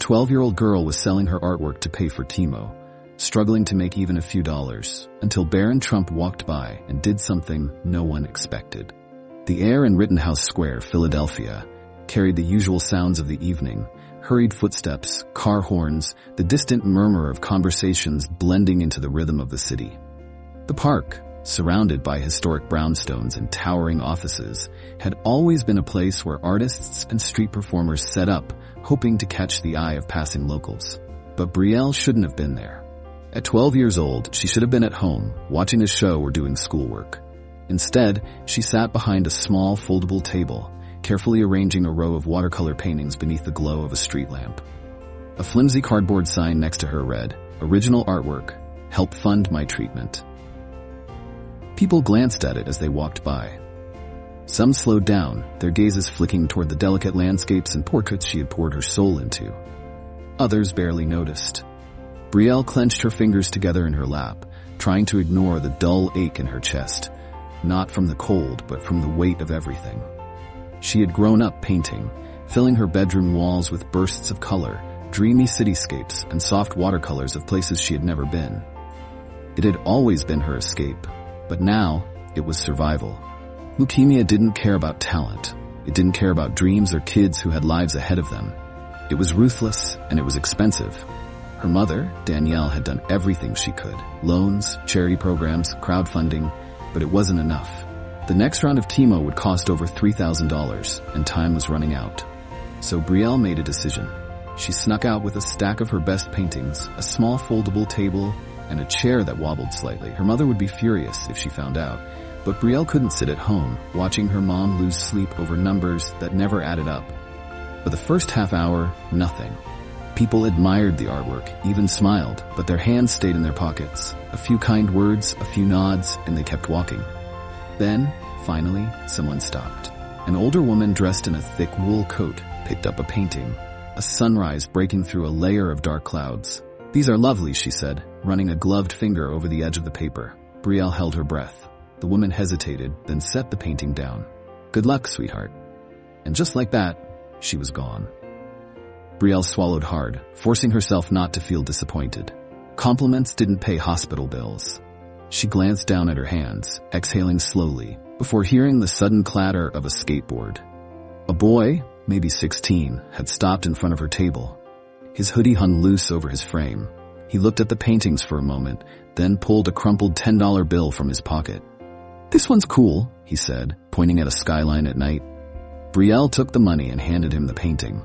12-year-old girl was selling her artwork to pay for chemo, struggling to make even a few dollars, until Barron Trump walked by and did something no one expected. The air in Rittenhouse Square, Philadelphia, carried the usual sounds of the evening: hurried footsteps, car horns, the distant murmur of conversations blending into the rhythm of the city. The park, surrounded by historic brownstones and towering offices, had always been a place where artists and street performers set up, hoping to catch the eye of passing locals. But Brielle shouldn't have been there. At 12 years old, she should have been at home, watching a show or doing schoolwork. Instead, she sat behind a small foldable table, carefully arranging a row of watercolor paintings beneath the glow of a street lamp. A flimsy cardboard sign next to her read, "Original artwork. Help fund my treatment." People glanced at it as they walked by. Some slowed down, their gazes flicking toward the delicate landscapes and portraits she had poured her soul into. Others barely noticed. Brielle clenched her fingers together in her lap, trying to ignore the dull ache in her chest, not from the cold, but from the weight of everything. She had grown up painting, filling her bedroom walls with bursts of color, dreamy cityscapes, and soft watercolors of places she had never been. It had always been her escape, but now it was survival. Leukemia didn't care about talent. It didn't care about dreams or kids who had lives ahead of them. It was ruthless, and it was expensive. Her mother, Danielle, had done everything she could: loans, charity programs, crowdfunding, but it wasn't enough. The next round of chemo would cost over $3,000, and time was running out. So Brielle made a decision. She snuck out with a stack of her best paintings, a small foldable table, and a chair that wobbled slightly. Her mother would be furious if she found out, but Brielle couldn't sit at home, watching her mom lose sleep over numbers that never added up. For the first half hour, nothing. People admired the artwork, even smiled, but their hands stayed in their pockets. A few kind words, a few nods, and they kept walking. Then, finally, someone stopped. An older woman dressed in a thick wool coat picked up a painting, a sunrise breaking through a layer of dark clouds. "These are lovely," she said, running a gloved finger over the edge of the paper. Brielle held her breath. The woman hesitated, then set the painting down. "Good luck, sweetheart." And just like that, she was gone. Brielle swallowed hard, forcing herself not to feel disappointed. Compliments didn't pay hospital bills. She glanced down at her hands, exhaling slowly, before hearing the sudden clatter of a skateboard. A boy, maybe 16, had stopped in front of her table. His hoodie hung loose over his frame. He looked at the paintings for a moment, then pulled a crumpled $10 bill from his pocket. "This one's cool," he said, pointing at a skyline at night. Brielle took the money and handed him the painting.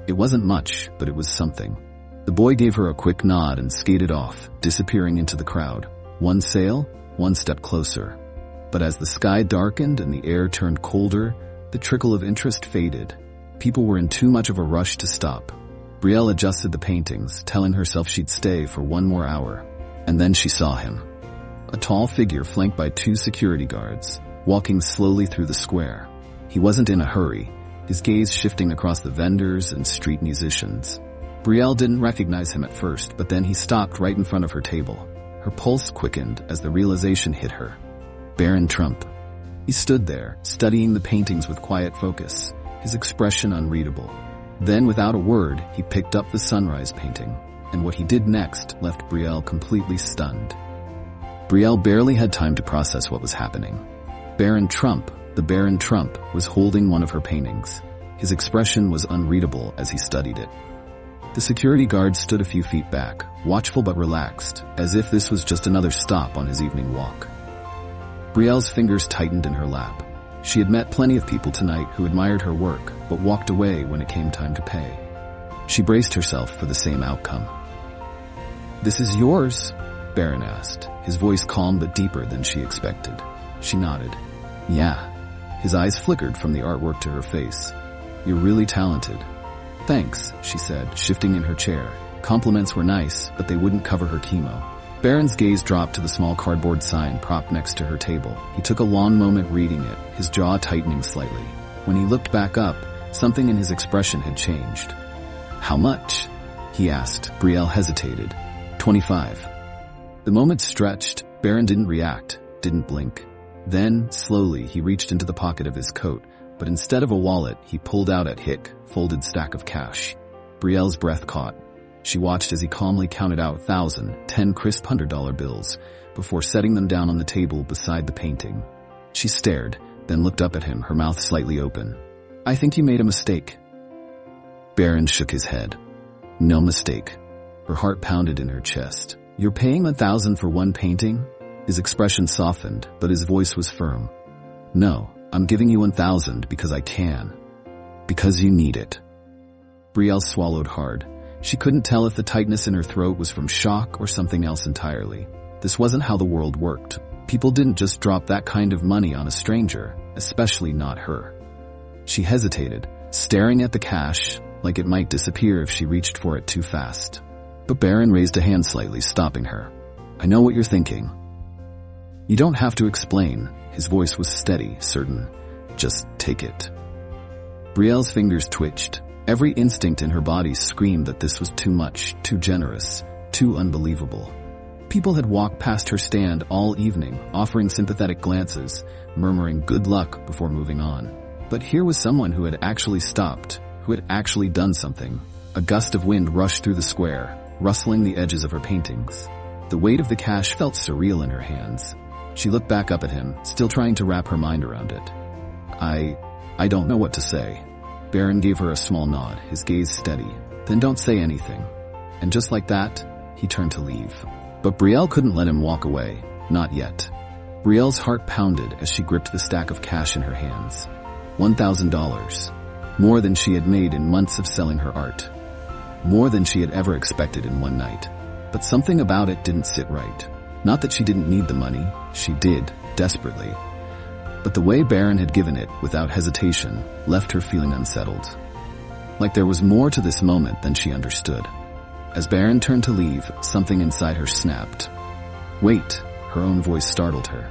It wasn't much, but it was something. The boy gave her a quick nod and skated off, disappearing into the crowd. One sale, one step closer. But as the sky darkened and the air turned colder, the trickle of interest faded. People were in too much of a rush to stop. Brielle adjusted the paintings, telling herself she'd stay for one more hour. And then she saw him. A tall figure flanked by 2 security guards, walking slowly through the square. He wasn't in a hurry, his gaze shifting across the vendors and street musicians. Brielle didn't recognize him at first, but then he stopped right in front of her table. Her pulse quickened as the realization hit her. Barron Trump. He stood there, studying the paintings with quiet focus, his expression unreadable. Then, without a word, he picked up the sunrise painting, and what he did next left Brielle completely stunned. Brielle barely had time to process what was happening. Barron Trump, the Barron Trump, was holding one of her paintings. His expression was unreadable as he studied it. The security guard stood a few feet back, watchful but relaxed, as if this was just another stop on his evening walk. Brielle's fingers tightened in her lap. She had met plenty of people tonight who admired her work, but walked away when it came time to pay. She braced herself for the same outcome. "This is yours?" Barron asked, his voice calm but deeper than she expected. She nodded. "Yeah." His eyes flickered from the artwork to her face. "You're really talented." "Thanks," she said, shifting in her chair. Compliments were nice, but they wouldn't cover her chemo. Barron's gaze dropped to the small cardboard sign propped next to her table. He took a long moment reading it, his jaw tightening slightly. When he looked back up, something in his expression had changed. "How much?" he asked. Brielle hesitated. 25. The moment stretched. Barron didn't react, didn't blink. Then, slowly, he reached into the pocket of his coat, but instead of a wallet, he pulled out a hick, folded stack of cash. Brielle's breath caught. She watched as he calmly counted out 10 crisp $100 bills before setting them down on the table beside the painting. She stared, then looked up at him, her mouth slightly open. "I think you made a mistake." Barron shook his head. "No mistake." Her heart pounded in her chest. "You're paying $1,000 for one painting?" His expression softened, but his voice was firm. "No, I'm giving you $1,000 because I can. Because you need it." Brielle swallowed hard. She couldn't tell if the tightness in her throat was from shock or something else entirely. This wasn't how the world worked. People didn't just drop that kind of money on a stranger, especially not her. She hesitated, staring at the cash like it might disappear if she reached for it too fast. But Barron raised a hand slightly, stopping her. "I know what you're thinking." "You don't have to explain." His voice was steady, certain. "Just take it." Brielle's fingers twitched. Every instinct in her body screamed that this was too much, too generous, too unbelievable. People had walked past her stand all evening, offering sympathetic glances, murmuring good luck before moving on. But here was someone who had actually stopped, who had actually done something. A gust of wind rushed through the square, rustling the edges of her paintings. The weight of the cash felt surreal in her hands. She looked back up at him, still trying to wrap her mind around it. I don't know what to say." Barron gave her a small nod, his gaze steady. "Then don't say anything." And just like that, he turned to leave. But Brielle couldn't let him walk away. Not yet. Brielle's heart pounded as she gripped the stack of cash in her hands. $1,000. More than she had made in months of selling her art. More than she had ever expected in one night. But something about it didn't sit right. Not that she didn't need the money. She did, desperately. But the way Barron had given it, without hesitation, left her feeling unsettled. Like there was more to this moment than she understood. As Barron turned to leave, something inside her snapped. "Wait," her own voice startled her.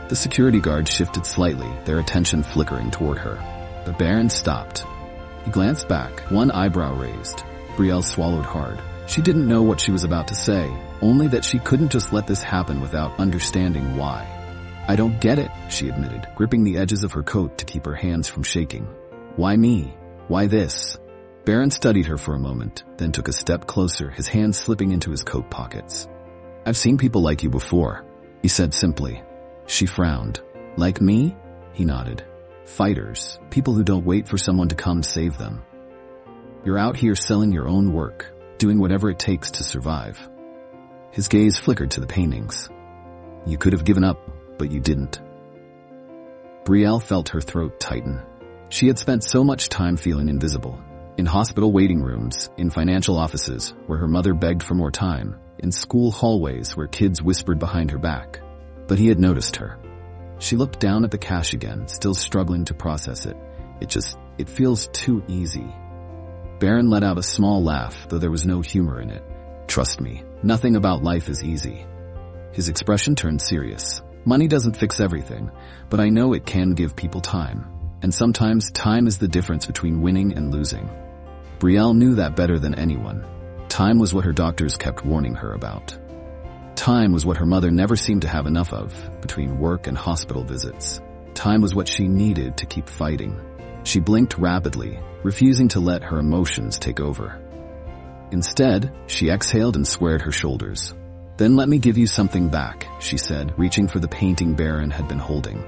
The security guard shifted slightly, their attention flickering toward her. But Barron stopped. He glanced back, one eyebrow raised. Brielle swallowed hard. She didn't know what she was about to say, only that she couldn't just let this happen without understanding why. "I don't get it," she admitted, gripping the edges of her coat to keep her hands from shaking. "Why me? Why this?" Barron studied her for a moment, then took a step closer, his hands slipping into his coat pockets. "I've seen people like you before," he said simply. She frowned. "Like me?" He nodded. "Fighters, people who don't wait for someone to come save them. You're out here selling your own work, doing whatever it takes to survive." His gaze flickered to the paintings. "You could have given up, but you didn't." Brielle felt her throat tighten. She had spent so much time feeling invisible. In hospital waiting rooms, in financial offices where her mother begged for more time, in school hallways where kids whispered behind her back. But he had noticed her. She looked down at the cash again, still struggling to process it. It feels too easy. Barron let out a small laugh, though there was no humor in it. "Trust me, nothing about life is easy." His expression turned serious. "Money doesn't fix everything, but I know it can give people time. And sometimes time is the difference between winning and losing." Brielle knew that better than anyone. Time was what her doctors kept warning her about. Time was what her mother never seemed to have enough of, between work and hospital visits. Time was what she needed to keep fighting. She blinked rapidly, refusing to let her emotions take over. Instead, she exhaled and squared her shoulders. "Then let me give you something back," she said, reaching for the painting Barron had been holding.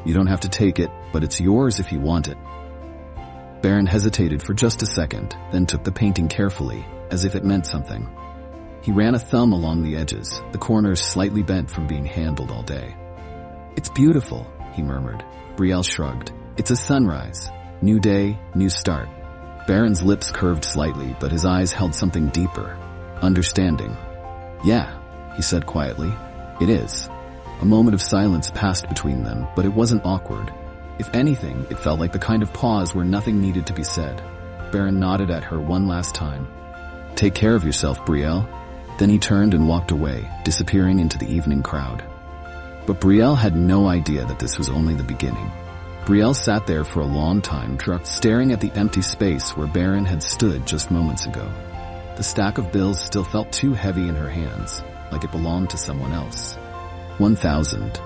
"You don't have to take it, but it's yours if you want it." Barron hesitated for just a second, then took the painting carefully, as if it meant something. He ran a thumb along the edges, the corners slightly bent from being handled all day. "It's beautiful," he murmured. Brielle shrugged. "It's a sunrise. New day, new start." Barron's lips curved slightly, but his eyes held something deeper. Understanding. "Yeah," he said quietly. "It is." A moment of silence passed between them, but it wasn't awkward. If anything, it felt like the kind of pause where nothing needed to be said. Barron nodded at her one last time. "Take care of yourself, Brielle." Then he turned and walked away, disappearing into the evening crowd. But Brielle had no idea that this was only the beginning. Brielle sat there for a long time, staring at the empty space where Barron had stood just moments ago. The stack of bills still felt too heavy in her hands, like it belonged to someone else. 1,000.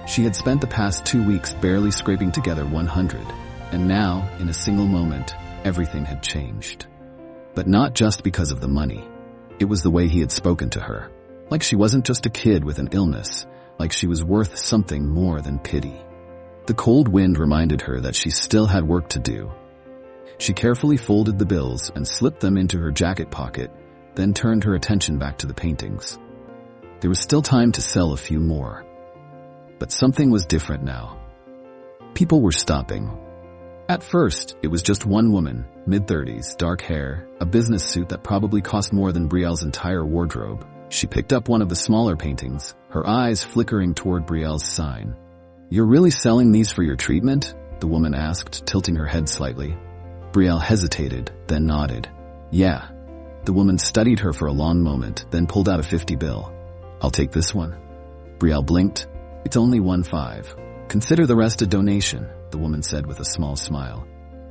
She had spent the past 2 weeks barely scraping together 100, and now, in a single moment, everything had changed. But not just because of the money. It was the way he had spoken to her. Like she wasn't just a kid with an illness, like she was worth something more than pity. The cold wind reminded her that she still had work to do. She carefully folded the bills and slipped them into her jacket pocket, then turned her attention back to the paintings. There was still time to sell a few more. But something was different now. People were stopping. At first, it was just one woman, mid-30s, dark hair, a business suit that probably cost more than Brielle's entire wardrobe. She picked up one of the smaller paintings, her eyes flickering toward Brielle's sign. "You're really selling these for your treatment?" the woman asked, tilting her head slightly. Brielle hesitated, then nodded. "Yeah." The woman studied her for a long moment, then pulled out a 50 bill. "I'll take this one." Brielle blinked. "It's only 1.5. Consider the rest a donation," the woman said with a small smile.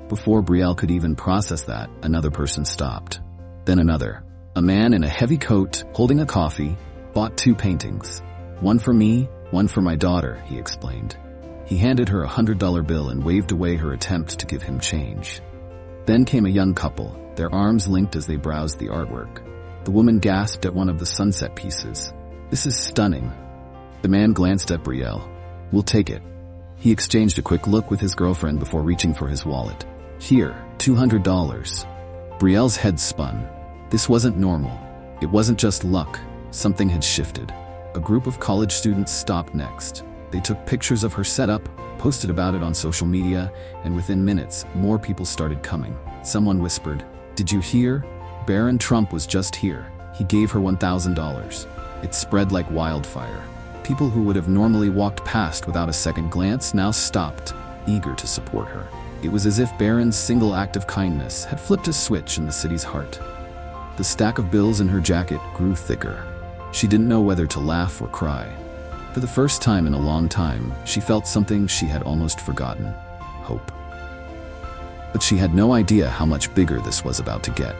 Before Brielle could even process that, another person stopped. Then another. A man in a heavy coat, holding a coffee, bought 2 paintings. "One for me, one for my daughter," he explained. He handed her a $100 bill and waved away her attempt to give him change. Then came a young couple, their arms linked as they browsed the artwork. The woman gasped at one of the sunset pieces. "This is stunning." The man glanced at Brielle. "We'll take it." He exchanged a quick look with his girlfriend before reaching for his wallet. "Here, $200. Brielle's head spun. This wasn't normal. It wasn't just luck. Something had shifted. A group of college students stopped next. They took pictures of her setup, posted about it on social media, and within minutes, more people started coming. Someone whispered, "Did you hear? Barron Trump was just here. He gave her $1,000. It spread like wildfire. People who would have normally walked past without a second glance now stopped, eager to support her. It was as if Barron's single act of kindness had flipped a switch in the city's heart. The stack of bills in her jacket grew thicker. She didn't know whether to laugh or cry. For the first time in a long time, she felt something she had almost forgotten: hope. But she had no idea how much bigger this was about to get.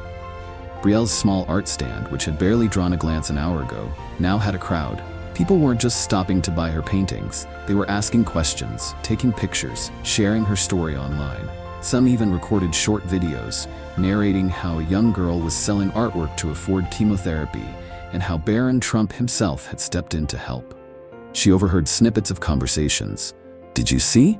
Brielle's small art stand, which had barely drawn a glance an hour ago, now had a crowd. People weren't just stopping to buy her paintings, they were asking questions, taking pictures, sharing her story online. Some even recorded short videos, narrating how a young girl was selling artwork to afford chemotherapy, and how Barron Trump himself had stepped in to help. She overheard snippets of conversations. "Did you see?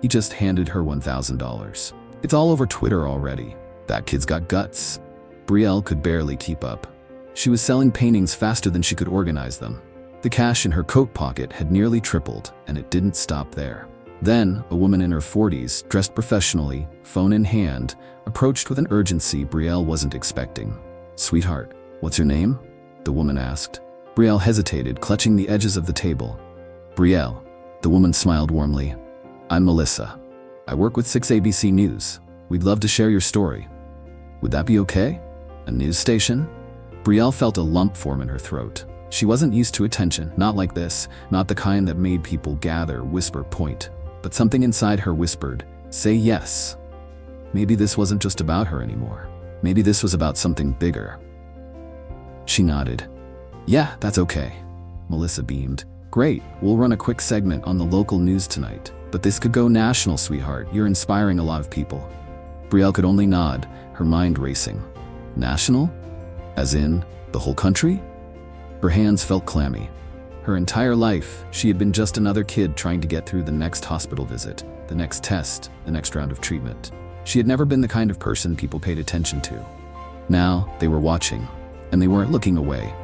He just handed her $1,000. It's all over Twitter already. That kid's got guts." Brielle could barely keep up. She was selling paintings faster than she could organize them. The cash in her coat pocket had nearly tripled, and it didn't stop there. Then, a woman in her 40s, dressed professionally, phone in hand, approached with an urgency Brielle wasn't expecting. "Sweetheart, what's your name?" the woman asked. Brielle hesitated, clutching the edges of the table. "Brielle," the woman smiled warmly. "I'm Melissa. I work with 6ABC News. We'd love to share your story." "Would that be okay? A news station?" Brielle felt a lump form in her throat. She wasn't used to attention, not like this, not the kind that made people gather, whisper, point. But something inside her whispered, "Say yes." Maybe this wasn't just about her anymore. Maybe this was about something bigger. She nodded. "Yeah, that's okay." Melissa beamed. "Great, we'll run a quick segment on the local news tonight. But this could go national, sweetheart. You're inspiring a lot of people." Brielle could only nod, her mind racing. National? As in, the whole country? Her hands felt clammy. Her entire life, she had been just another kid trying to get through the next hospital visit, the next test, the next round of treatment. She had never been the kind of person people paid attention to. Now, they were watching, and they weren't looking away.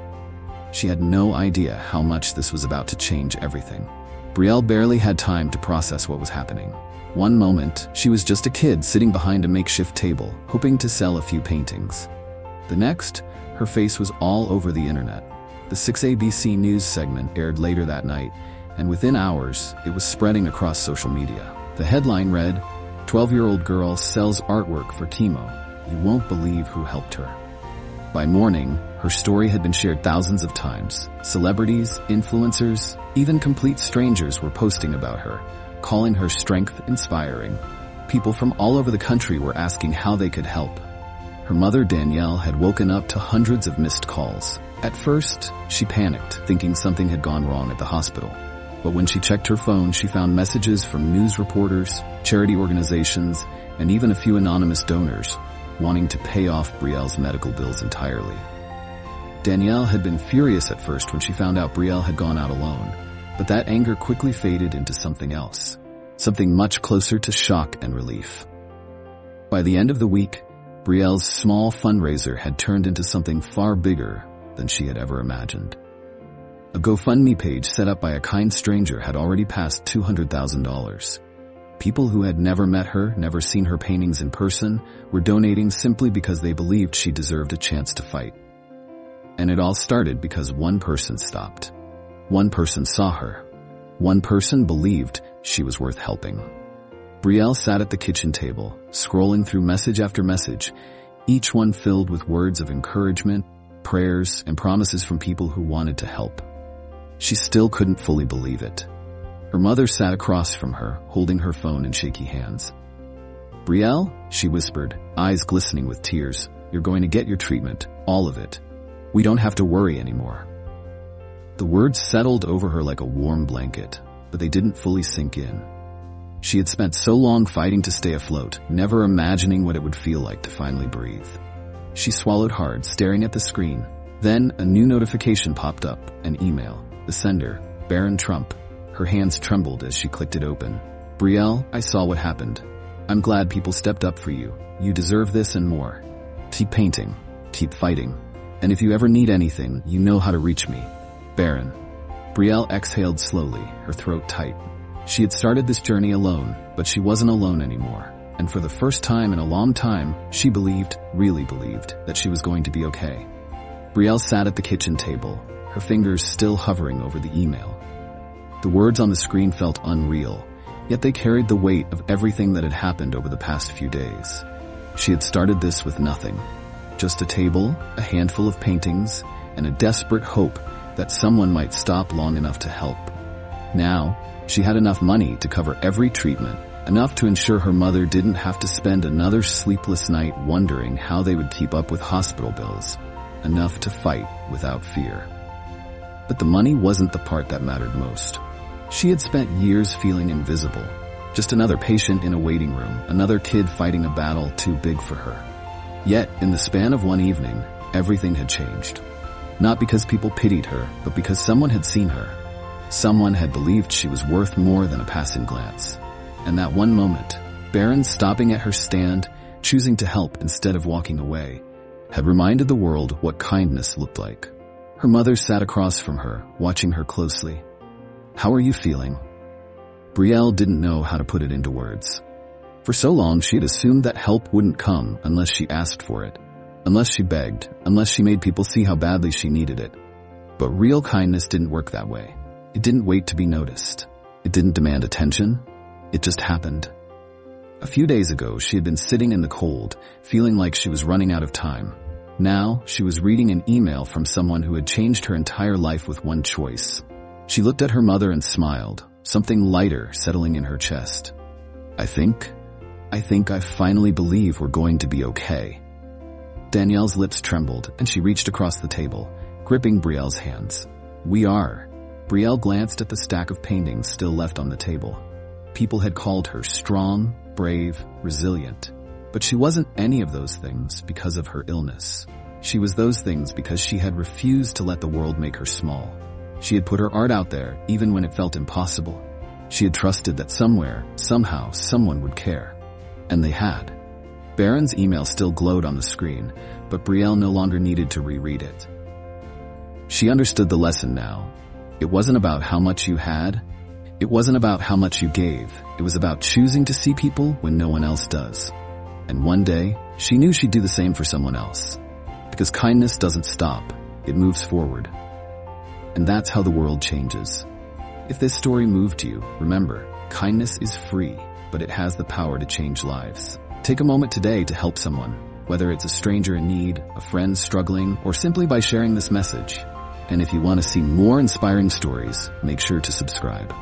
She had no idea how much this was about to change everything. Brielle barely had time to process what was happening. One moment, she was just a kid sitting behind a makeshift table, hoping to sell a few paintings. The next, her face was all over the internet. The 6ABC News segment aired later that night, and within hours, it was spreading across social media. The headline read, "12-year-old girl sells artwork for chemo. You won't believe who helped her." By morning, her story had been shared thousands of times. Celebrities, influencers, even complete strangers were posting about her, calling her strength inspiring. People from all over the country were asking how they could help. Her mother, Danielle, had woken up to hundreds of missed calls. At first, she panicked, thinking something had gone wrong at the hospital. But when she checked her phone, she found messages from news reporters, charity organizations, and even a few anonymous donors. wanting to pay off Brielle's medical bills entirely. Danielle had been furious at first when she found out Brielle had gone out alone, but that anger quickly faded into something else, something much closer to shock and relief. By the end of the week, Brielle's small fundraiser had turned into something far bigger than she had ever imagined. A GoFundMe page set up by a kind stranger had already passed $200,000. People who had never met her, never seen her paintings in person, were donating simply because they believed she deserved a chance to fight. And it all started because one person stopped. One person saw her. One person believed she was worth helping. Brielle sat at the kitchen table, scrolling through message after message, each one filled with words of encouragement, prayers, and promises from people who wanted to help. She still couldn't fully believe it. Her mother sat across from her, holding her phone in shaky hands. "Brielle," she whispered, eyes glistening with tears, "you're going to get your treatment, all of it. We don't have to worry anymore." The words settled over her like a warm blanket, but they didn't fully sink in. She had spent so long fighting to stay afloat, never imagining what it would feel like to finally breathe. She swallowed hard, staring at the screen. Then a new notification popped up, an email. The sender, Barron Trump. Her hands trembled as she clicked it open. "Brielle, I saw what happened. I'm glad people stepped up for you. You deserve this and more. Keep painting. Keep fighting. And if you ever need anything, you know how to reach me. Barron." Brielle exhaled slowly, her throat tight. She had started this journey alone, but she wasn't alone anymore. And for the first time in a long time, she believed, really believed, that she was going to be okay. Brielle sat at the kitchen table, her fingers still hovering over the email. The words on the screen felt unreal, yet they carried the weight of everything that had happened over the past few days. She had started this with nothing. Just a table, a handful of paintings, and a desperate hope that someone might stop long enough to help. Now, she had enough money to cover every treatment, enough to ensure her mother didn't have to spend another sleepless night wondering how they would keep up with hospital bills, enough to fight without fear. But the money wasn't the part that mattered most. She had spent years feeling invisible, just another patient in a waiting room, another kid fighting a battle too big for her. Yet, in the span of one evening, everything had changed. Not because people pitied her, but because someone had seen her. Someone had believed she was worth more than a passing glance. And that one moment, Barron stopping at her stand, choosing to help instead of walking away, had reminded the world what kindness looked like. Her mother sat across from her, watching her closely. "How are you feeling?" Brielle didn't know how to put it into words. For so long, she had assumed that help wouldn't come unless she asked for it, unless she begged, unless she made people see how badly she needed it. But real kindness didn't work that way. It didn't wait to be noticed. It didn't demand attention. It just happened. A few days ago, she had been sitting in the cold, feeling like she was running out of time. Now, she was reading an email from someone who had changed her entire life with one choice. She looked at her mother and smiled, something lighter settling in her chest. I think I finally believe we're going to be okay." Danielle's lips trembled, and she reached across the table, gripping Brielle's hands. "We are." Brielle glanced at the stack of paintings still left on the table. People had called her strong, brave, resilient. But she wasn't any of those things because of her illness. She was those things because she had refused to let the world make her small. She had put her art out there even when it felt impossible. She had trusted that somewhere, somehow, someone would care. And they had. Barron's email still glowed on the screen, but Brielle no longer needed to reread it. She understood the lesson now. It wasn't about how much you had. It wasn't about how much you gave. It was about choosing to see people when no one else does. And one day, she knew she'd do the same for someone else. Because kindness doesn't stop, it moves forward. And that's how the world changes. If this story moved you, remember, kindness is free, but it has the power to change lives. Take a moment today to help someone, whether it's a stranger in need, a friend struggling, or simply by sharing this message. And if you want to see more inspiring stories, make sure to subscribe.